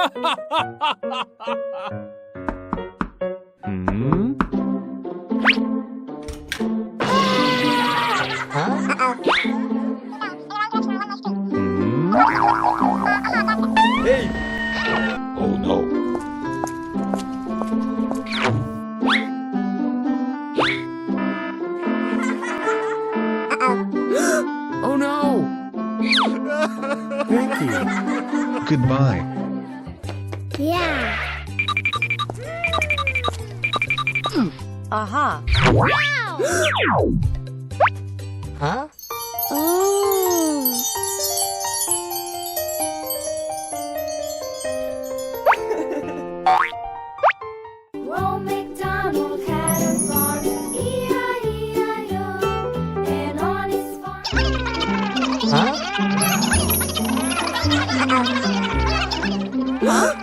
Hey! Oh no. Oh no! Mickey. Goodbye. Yeah. Aha. Wow. Huh? Oh. Old MacDonald had a farm, E-I-E-I-O, and on his farm. Huh?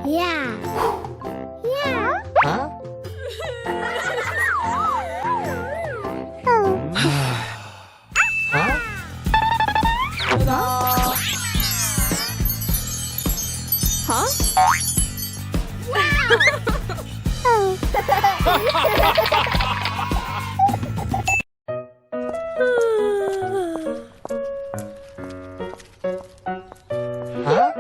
Yeah. Yeah. Huh? Huh? Huh? Huh?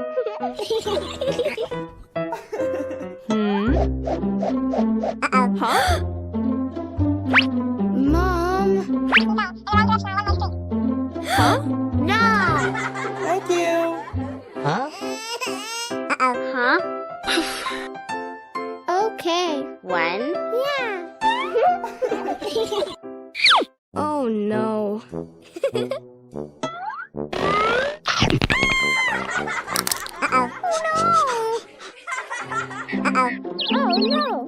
Huh? Mom. Huh? No. Thank you. Huh? Huh? Okay. One? Yeah. Oh no. Oh no.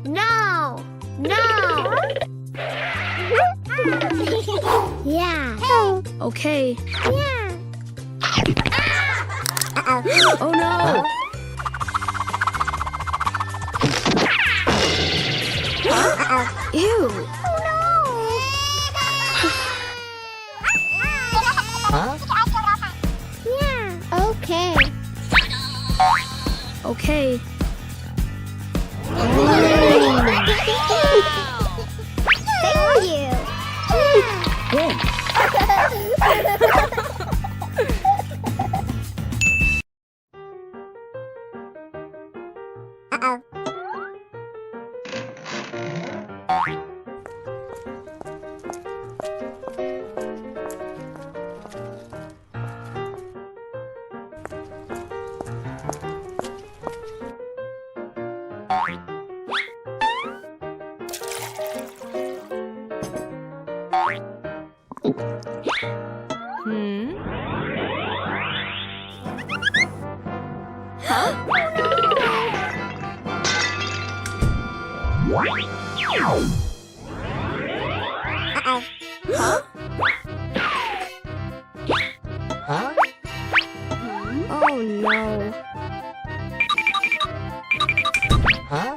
No. No. Yeah. Okay. Yeah. Oh no! Ew! Huh? Yeah. Okay. Okay. Thank you. Huh? Oh no! Huh?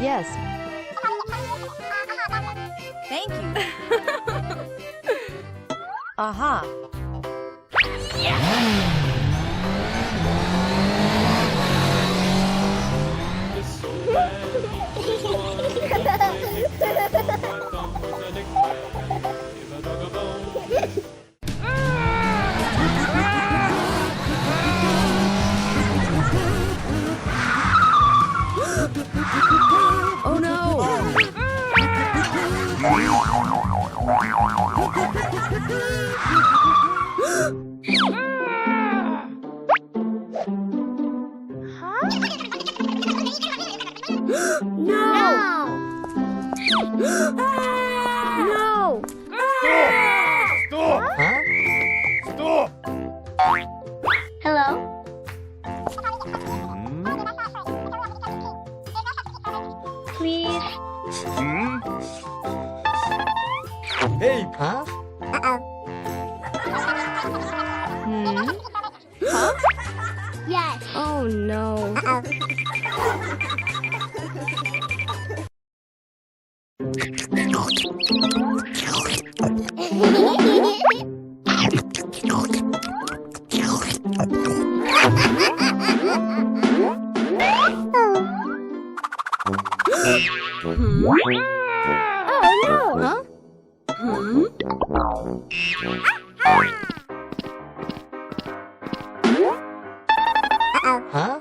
Yes. Thank you. Aha. Oh no! Oh no. Oh no! Huh?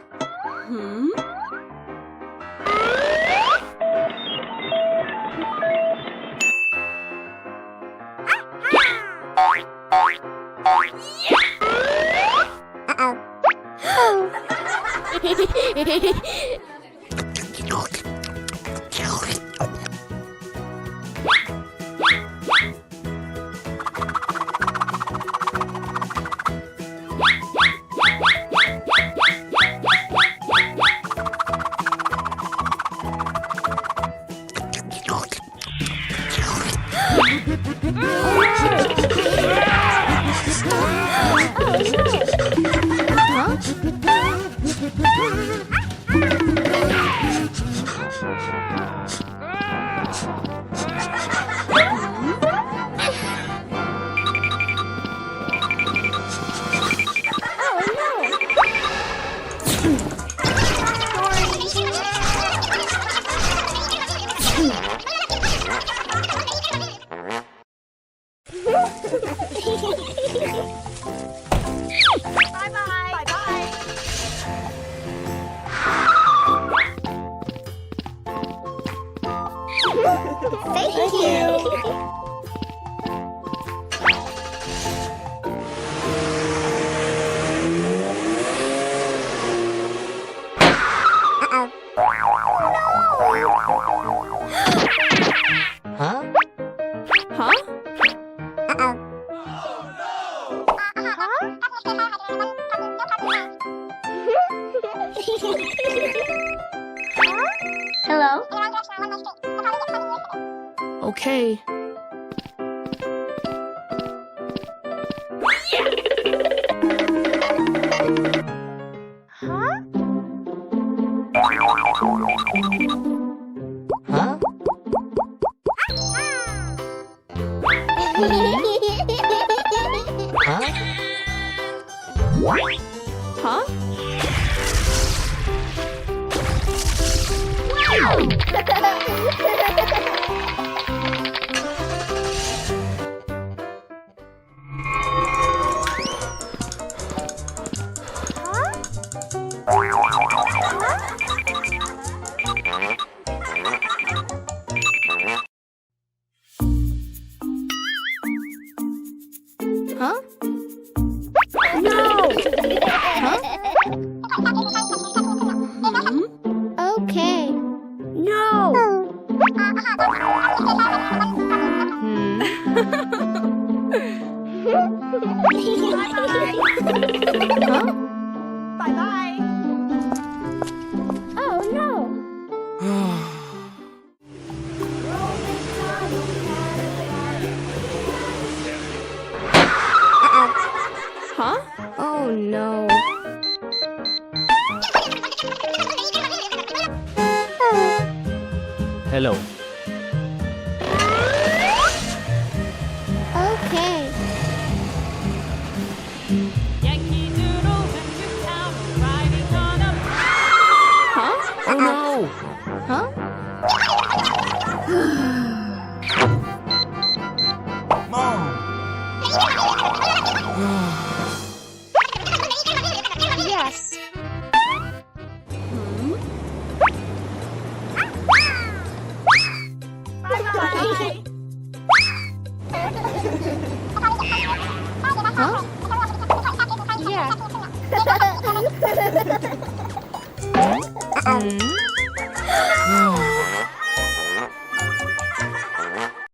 Thank you. Huh? Huh? Hello? Okay. Huh? Huh? Huh? Huh? Huh? No! Huh? Okay. No! Huh? Bye-bye. Oh no. Huh? Oh no. Hello. Okay. Huh? Oh no! Huh? Yes. Bye-bye. Huh? Yes.